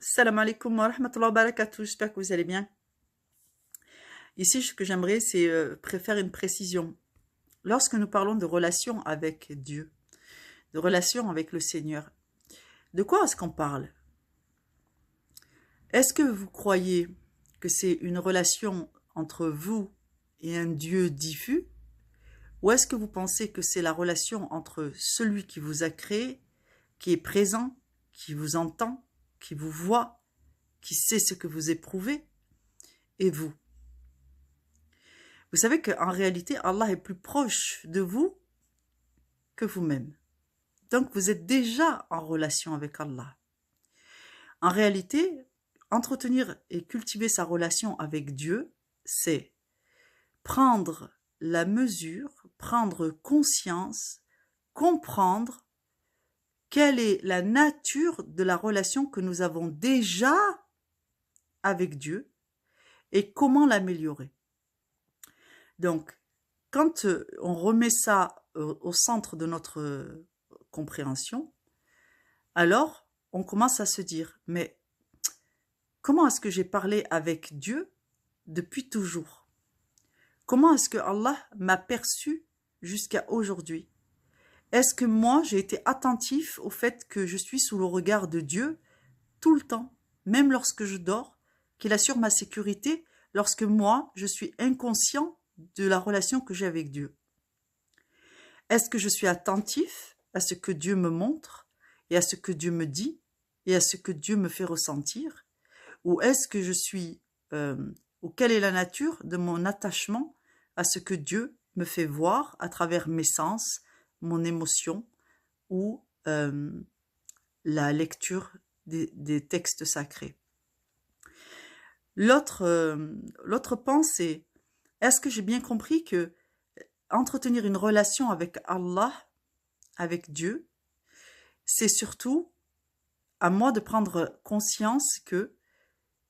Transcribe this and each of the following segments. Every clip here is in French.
Salam alaikum wa rahmatullahi wa barakatuh. J'espère que vous allez bien. Ici, ce que j'aimerais, c'est faire une précision. Lorsque nous parlons de relation avec Dieu, de relation avec le Seigneur, de quoi est-ce qu'on parle? Est-ce que vous croyez que c'est une relation entre vous et un Dieu diffus? Ou est-ce que vous pensez que c'est la relation entre celui qui vous a créé, qui est présent, qui vous entend, qui vous voit, qui sait ce que vous éprouvez, et vous? Vous savez qu'en réalité, Allah est plus proche de vous que vous-même. Donc, vous êtes déjà en relation avec Allah. En réalité, entretenir et cultiver sa relation avec Dieu, c'est prendre la mesure, prendre conscience, comprendre quelle est la nature de la relation que nous avons déjà avec Dieu et comment l'améliorer. Donc, quand on remet ça au centre de notre compréhension, alors on commence à se dire, mais comment est-ce que j'ai parlé avec Dieu depuis toujours? Comment est-ce que Allah m'a perçu jusqu'à aujourd'hui? Est-ce que moi, j'ai été attentif au fait que je suis sous le regard de Dieu tout le temps, même lorsque je dors, qu'il assure ma sécurité lorsque moi, je suis inconscient de la relation que j'ai avec Dieu? Est-ce que je suis attentif à ce que Dieu me montre et à ce que Dieu me dit et à ce que Dieu me fait ressentir? Ou est-ce que je suis, ou quelle est la nature de mon attachement à ce que Dieu me fait voir à travers mes sens, mon émotion ou la lecture des textes sacrés? L'autre pan, c'est, est-ce que j'ai bien compris que entretenir une relation avec Allah, avec Dieu, c'est surtout à moi de prendre conscience que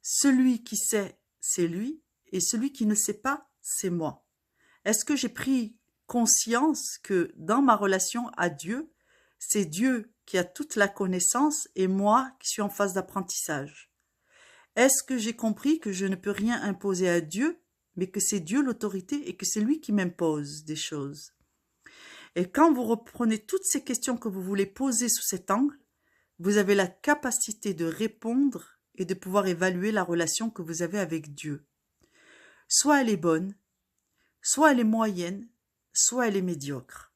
celui qui sait, c'est lui, et celui qui ne sait pas, c'est moi. Est-ce que j'ai pris conscience que dans ma relation à Dieu, c'est Dieu qui a toute la connaissance et moi qui suis en phase d'apprentissage? Est-ce que j'ai compris que je ne peux rien imposer à Dieu, mais que c'est Dieu l'autorité et que c'est lui qui m'impose des choses? Et quand vous reprenez toutes ces questions que vous voulez poser sous cet angle, vous avez la capacité de répondre et de pouvoir évaluer la relation que vous avez avec Dieu. Soit elle est bonne, soit elle est moyenne, soit elle est médiocre.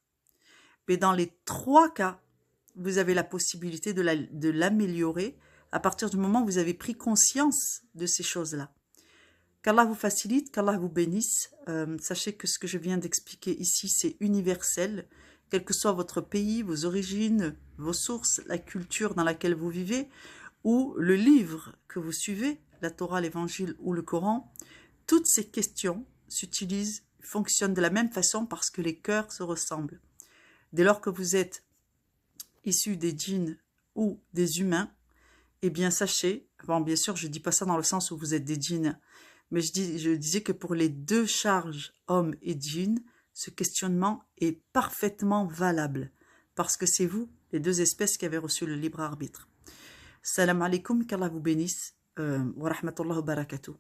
Mais dans les trois cas, vous avez la possibilité de l'améliorer à partir du moment où vous avez pris conscience de ces choses-là. Qu'Allah vous facilite, qu'Allah vous bénisse. Sachez que ce que je viens d'expliquer ici, c'est universel, quel que soit votre pays, vos origines, vos sources, la culture dans laquelle vous vivez, ou le livre que vous suivez, la Torah, l'Évangile ou le Coran. Toutes ces questions s'utilisent, fonctionnent de la même façon parce que les cœurs se ressemblent. Dès lors que vous êtes issus des djinns ou des humains, eh bien sachez, bon bien sûr je ne dis pas ça dans le sens où vous êtes des djinns, mais je disais que pour les deux charges, hommes et djinns, ce questionnement est parfaitement valable, parce que c'est vous, les deux espèces, qui avez reçu le libre arbitre. Salam alaikum, qu'Allah vous bénisse, wa rahmatullahi wa barakatuh.